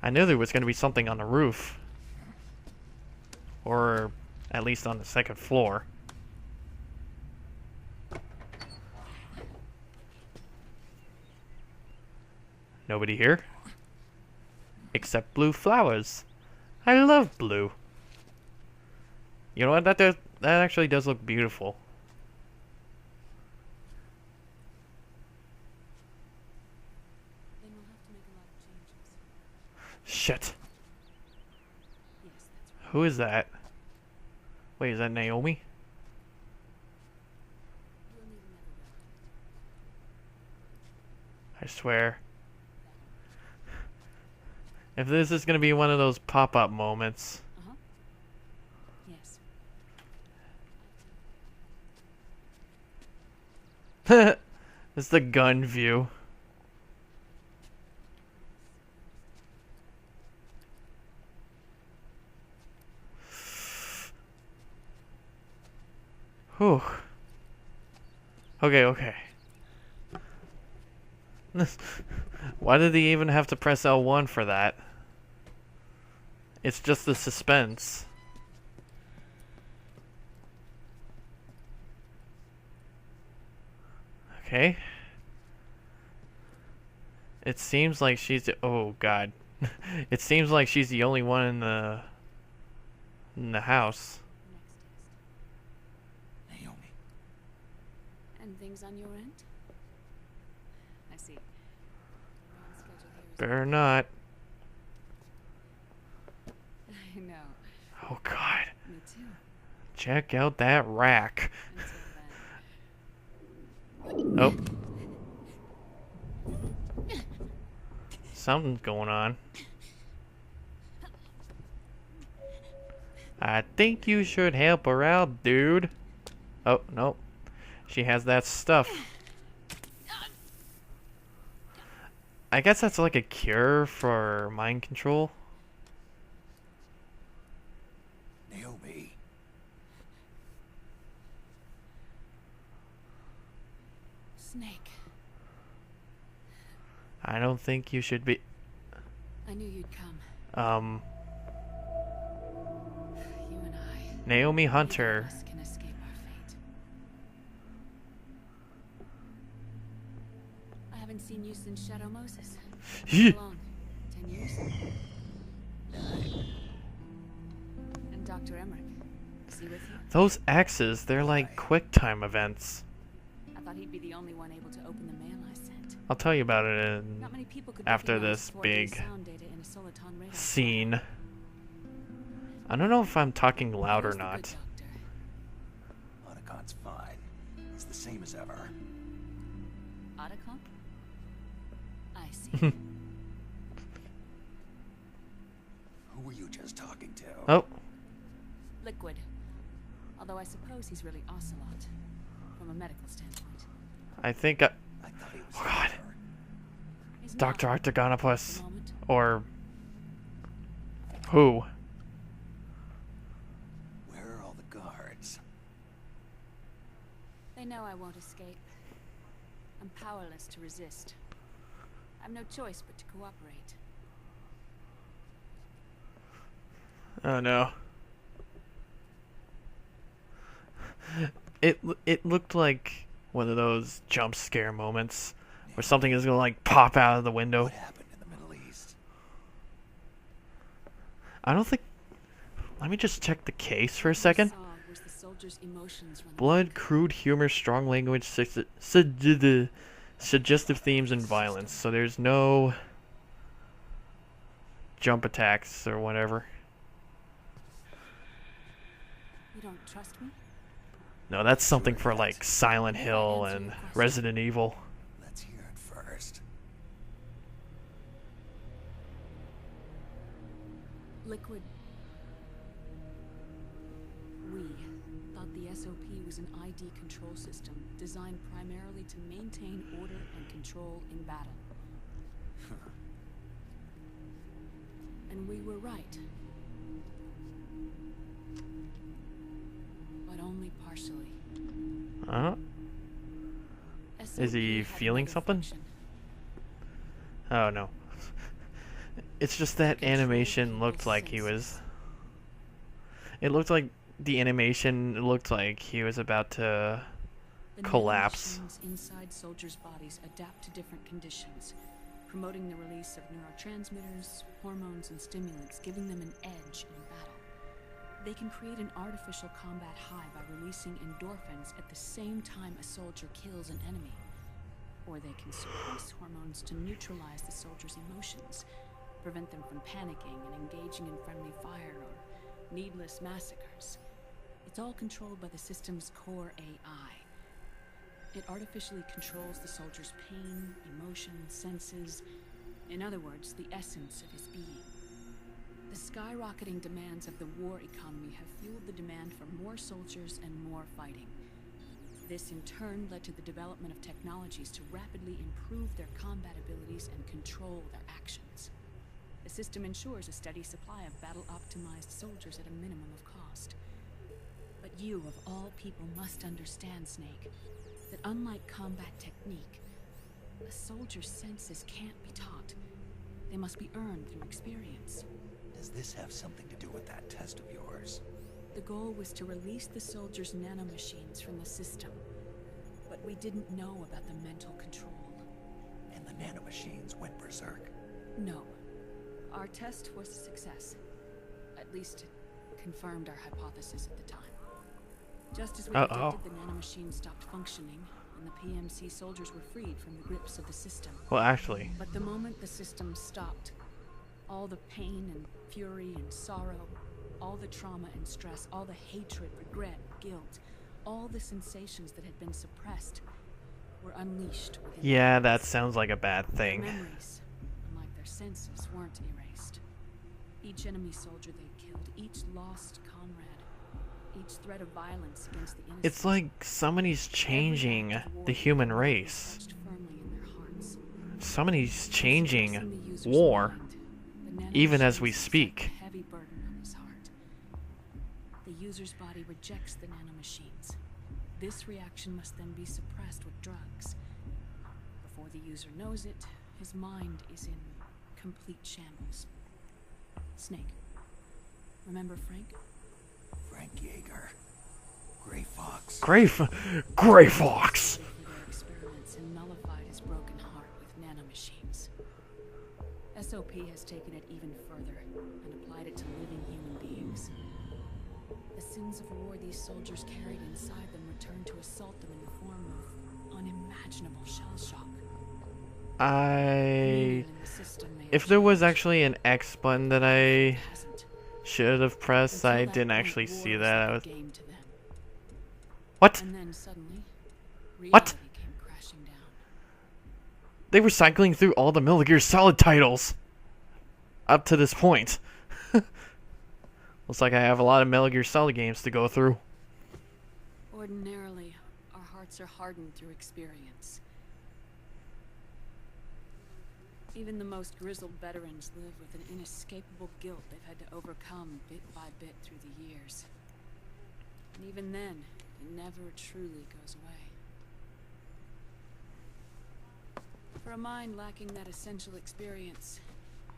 I knew there was going to be something on the roof. Or at least on the second floor. Nobody here? Except blue flowers. I love blue. You know what? That actually does look beautiful. Then we'll have to make a lot of changes. Shit. Yes, that's right. Who is that? Wait, is that Naomi? We'll need another doctor. I swear. If this is gonna be one of those pop-up moments. Uh-huh. Yes. It's the gun view. Whew. Okay. Why did he even have to press L1 for that? It's just the suspense. Okay. It seems like she's oh god. It seems like she's the only one in the house. Next test. Naomi. And things on your end? I see. We're on schedule here as Better not. I know. Oh god. Me too. Check out that rack. Until then. Oh. Something's going on. I think you should help her out, dude. Oh, no. She has that stuff. I guess that's like a cure for mind control. Naomi. Snake. I don't think you should be. I knew you'd come. You and I. Naomi Neither Hunter. of us can escape our fate. I haven't seen you since Shadow Moses. How long? 10 years? 9. And Dr. Emmerich. Is he with you? Those X's, they're like quick time events. I thought he'd be the only one able to open the mail I sent. I'll tell you about it in Not many people could after recognize this 4D big sound data in a soliton radar. scene. I don't know if I'm talking loud or Where's the not. good doctor? Otacon's fine. He's the same as ever. Otacon? I see. Who were you just talking to? Oh, Liquid. Although I suppose he's really Ocelot, from a medical standpoint. I think I thought he was Oh, God. there. He's Dr. not at the Octagonopus. moment. Or who? Where are all the guards? They know I won't escape. I'm powerless to resist. I've no choice but to cooperate. Oh no. It looked like one of those jump scare moments where something is gonna like pop out of the window. What happened in the Middle East? I don't think. Let me just check the case for a What I second. saw was the soldiers' emotions running Blood, amok. crude humor, strong language, suggestive themes, and violence. So there's no jump attacks or whatever. You don't trust me? No, that's something for like Silent Hill and Resident Evil. Let's hear it first. Liquid. We thought the SOP was an ID control system designed primarily to maintain order and control in battle. And we were right. But only partially. Huh? Is he SOP had feeling another something? function. Oh no. It's just that Control animation looked people's like he senses. was. It looked like the animation looked like he was about to The collapse. nanomachines inside soldiers' bodies adapt to different conditions, promoting the release of neurotransmitters, hormones, and stimulants, giving them an edge in battle. They can create an artificial combat high by releasing endorphins at the same time a soldier kills an enemy. Or they can suppress hormones to neutralize the soldier's emotions, prevent them from panicking and engaging in friendly fire or needless massacres. It's all controlled by the system's core AI. It artificially controls the soldier's pain, emotions, senses. In other words, the essence of his being. The skyrocketing demands of the war economy have fueled the demand for more soldiers and more fighting. This in turn led to the development of technologies to rapidly improve their combat abilities and control their actions. The system ensures a steady supply of battle-optimized soldiers at a minimum of cost. But you, of all people, must understand, Snake, that unlike combat technique, a soldier's senses can't be taught. They must be earned through experience. Does this have something to do with that test of yours? The goal was to release the soldiers' nanomachines from the system, but we didn't know about the mental control. And the nanomachines went berserk. No. Our test was a success. At least it confirmed our hypothesis at the time. Just as we predicted, the nanomachines stopped functioning, and the PMC soldiers were freed from the grips of the system. Well, actually, But the moment the system stopped, all the pain and fury and sorrow, all the trauma and stress, all the hatred, regret, guilt, all the sensations that had been suppressed were unleashed within yeah, them. that sounds like a bad Their thing. memories, unlike their senses, weren't erased. Each enemy soldier they killed, each lost comrade, each threat of violence against the innocent. It's like somebody's changing the human race. etched firmly in their hearts. Somebody's changing Suppressing the user's war, mind, the even as nanomachines we set speak. a heavy burden on his heart. The user's body rejects the nanomachines. This reaction must then be suppressed with drugs. Before the user knows it, his mind is in complete shambles. Snake. Remember Frank? Frank Yeager. Gray Fox. Gray Fox! For their experiments and nullified his broken heart with nanomachines. SOP has taken it even further and applied it to living human beings. The sins of war these soldiers carried inside them returned to assault them in the form of unimaginable shell shock. Meaning in the system may have If there was changed, actually an X button that I it hasn't. should have pressed, Until I that didn't point, actually war see was that. like I a was, game to them. what? And then suddenly, What? reality came crashing down. They were cycling through all the Metal Gear Solid titles up to this point. Looks like I have a lot of Metal Gear Solid games to go through. Ordinarily, our hearts are hardened through experience. Even the most grizzled veterans live with an inescapable guilt they've had to overcome bit by bit through the years. And even then, it never truly goes away. For a mind lacking that essential experience,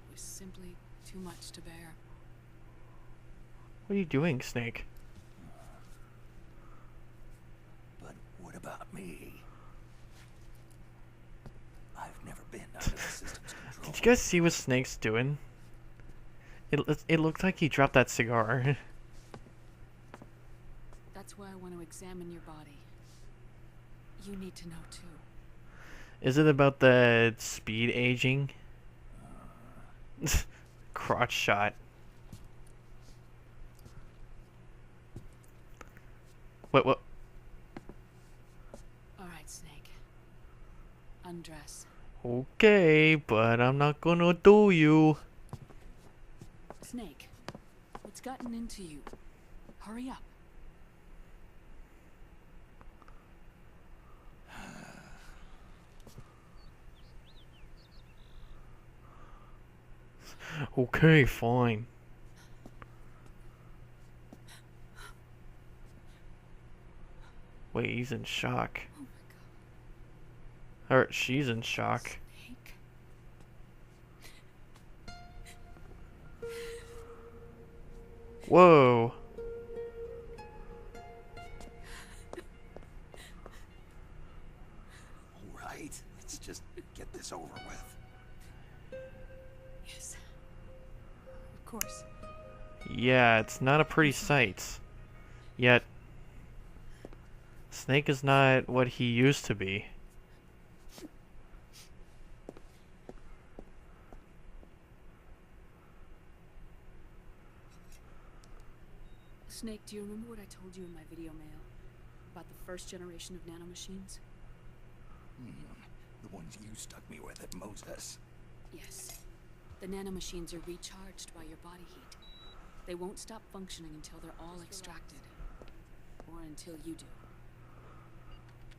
it was simply too much to bear. What are you doing, Snake? But what about me? I've never been under the system's control. Did you guys see what Snake's doing? It looked like he dropped that cigar. That's why I want to examine your body. You need to know too. Is it about the speed aging? Crotch shot. What? All right, Snake. Undress. Okay, but I'm not gonna do you. Snake, what's gotten into you? Hurry up. Okay, fine. Wait, he's in shock. Oh my Or she's in god. shock. Snake. Whoa. All right, let's just get this over with. Yes. Of course. Yeah, it's not a pretty sight. Yet, Snake is not what he used to be. Snake, do you remember what I told you in my video mail about the first generation of nanomachines? The ones you stuck me with at Moses. Yes. The nanomachines are recharged by your body heat. They won't stop functioning until they're all extracted. Or until you do.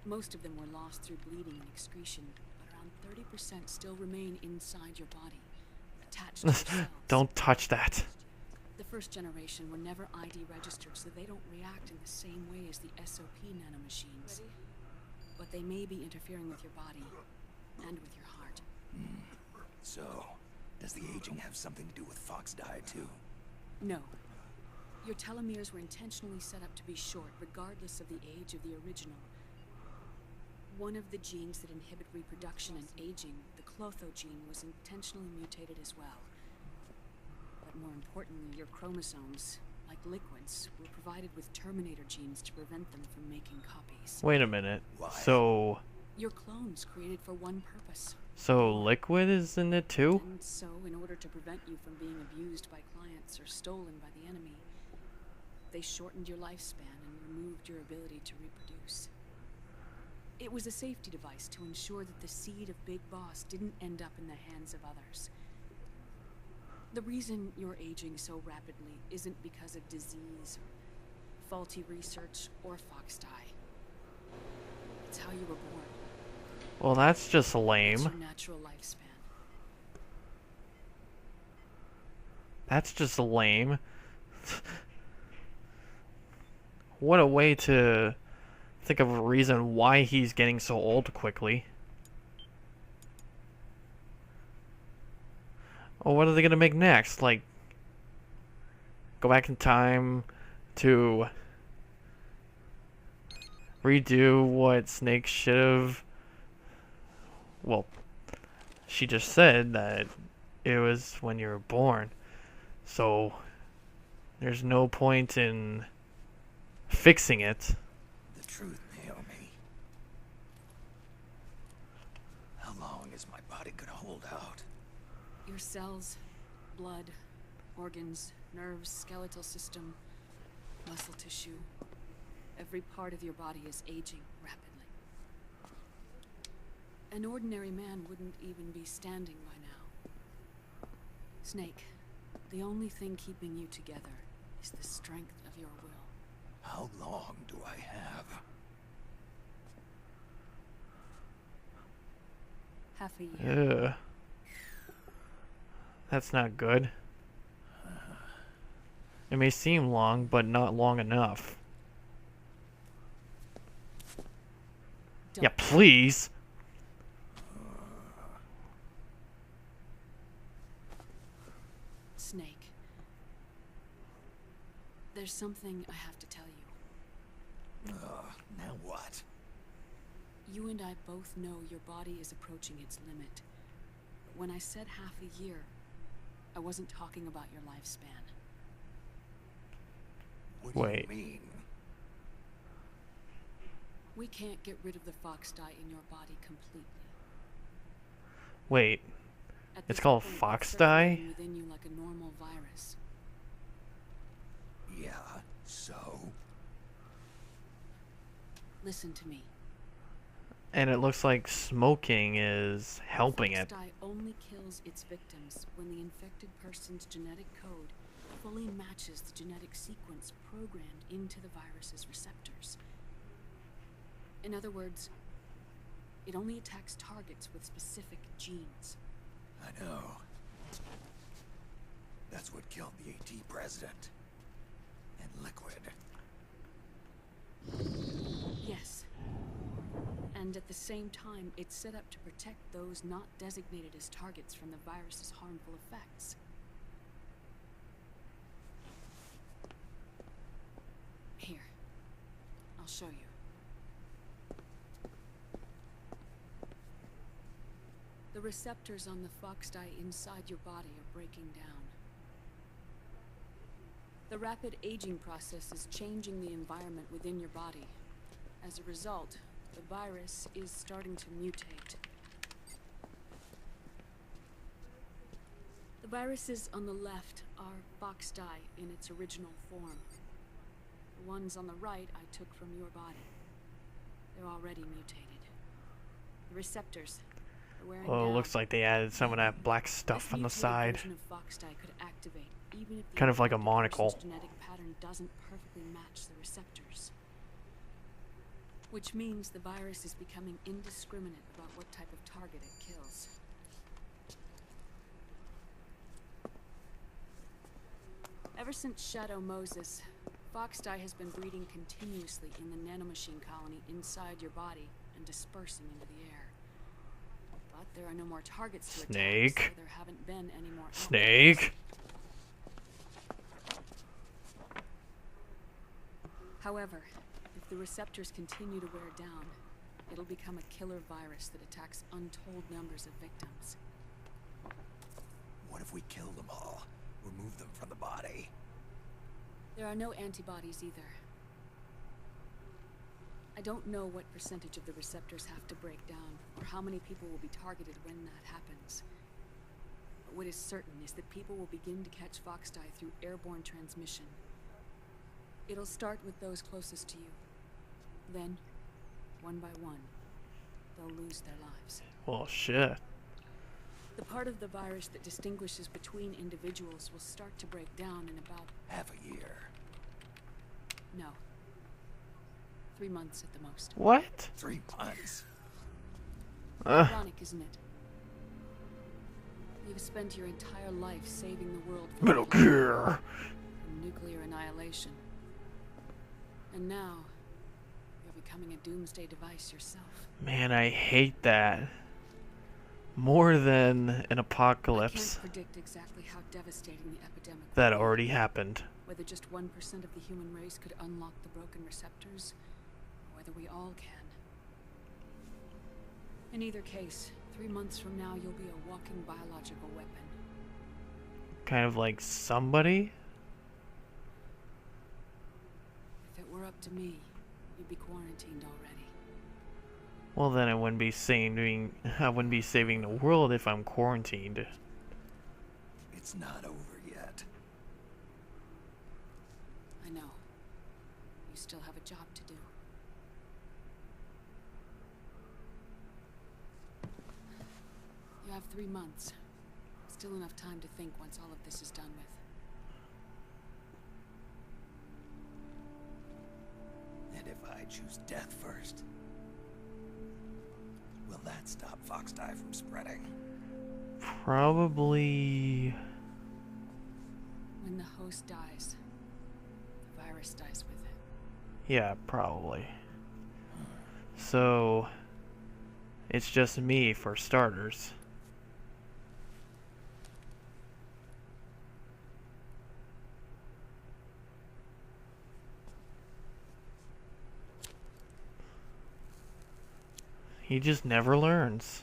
Most of them were lost through bleeding and excretion, but around 30% still remain inside your body, attached to your cells. Don't touch that. The first generation were never ID registered, so they don't react in the same way as the SOP nanomachines. But they may be interfering with your body, and with your heart. So, does the aging have something to do with Fox dye too? No. Your telomeres were intentionally set up to be short, regardless of the age of the original. One of the genes that inhibit reproduction and aging, the Clotho gene, was intentionally mutated as well. But more importantly, your chromosomes, like liquids, were provided with Terminator genes to prevent them from making copies. Wait a minute. Why? So Your clones created for one purpose. Liquid is in it too? And so, in order to prevent you from being abused by clients or stolen by the enemy, they shortened your lifespan and removed your ability to reproduce. It was a safety device to ensure that the seed of Big Boss didn't end up in the hands of others. The reason you're aging so rapidly isn't because of disease, or faulty research, or Fox dye. It's how you were born. Well, that's just It's lame. your natural lifespan. That's just lame. What a way to think of a reason why he's getting so old quickly. Well, what are they gonna make next? Like, go back in time to redo what Snake should have. Well, she just said that it was when you were born. So, there's no point in fixing it. The truth, Naomi. How long is my body gonna hold out? Your cells, blood, organs, nerves, skeletal system, muscle tissue. Every part of your body is aging rapidly. An ordinary man wouldn't even be standing by now. Snake, the only thing keeping you together is the strength of your will. How long do I have? Half a year. Ugh. That's not good. It may seem long, but not long enough. Yeah, please. Snake. There's something I have to tell you. Now what? You and I both know your body is approaching its limit. But when I said half a year, I wasn't talking about your lifespan. What do Wait. you mean? We can't get rid of the Fox dye in your body completely. Wait. At It's this called point, Fox it's dye? circulating within you like a normal virus. Yeah, so? Listen to me. And it looks like smoking is helping Fox it. dye only kills its victims when the infected person's genetic code fully matches the genetic sequence programmed into the virus's receptors. In other words, it only attacks targets with specific genes. I know. That's what killed the AT president. And Liquid. Yes. And at the same time, it's set up to protect those not designated as targets from the virus's harmful effects. show you. The receptors on the fox dye inside your body are breaking down. The rapid aging process is changing the environment within your body. As a result, the virus is starting to mutate. The viruses on the left are fox dye in its original form. The ones on the right I took from your body. They're already mutated. The receptors are wearing Well, it down. looks like they added some of that black stuff This on the mutated side. version of fox dye could activate even if the Kind of like a infected monocle. person's genetic pattern doesn't perfectly match the receptors. Which means the virus is becoming indiscriminate about what type of target it kills. Ever since Shadow Moses, fox dye has been breeding continuously in the nanomachine colony inside your body and dispersing into the air. But there are no more targets to Snake. attack, so there haven't been any more outbreaks. Snake. However, if the receptors continue to wear down, it'll become a killer virus that attacks untold numbers of victims. What if we kill them all? Remove them from the body? There are no antibodies either. I don't know what percentage of the receptors have to break down, or how many people will be targeted when that happens. But what is certain is that people will begin to catch fox dye through airborne transmission. It'll start with those closest to you. Then, one by one, they'll lose their lives. Well, shit. The part of the virus that distinguishes between individuals will start to break down in about... Half a year. no. 3 months at the most. What? 3 months. Ironic, isn't it? You've spent your entire life saving the world from Metal Gear. from nuclear annihilation. And now, you're becoming a doomsday device yourself. Man, I hate that. More than an I apocalypse can't predict exactly how devastating the epidemic will that be. already happened. Whether just 1% of the human race could unlock the broken receptors, or whether we all can. In either case, 3 months from now you'll be a walking biological weapon. Kind of like somebody? If it were up to me, you'd be quarantined already. Well, then I wouldn't be saving the world if I'm quarantined. It's not over yet. I know. You still have a job to do. You have 3 months. Still enough time to think once all of this is done with. And if I choose death first, will that stop fox dye from spreading? Probably... When the host dies, the virus dies with it. Yeah, probably. So... it's just me for starters. He just never learns.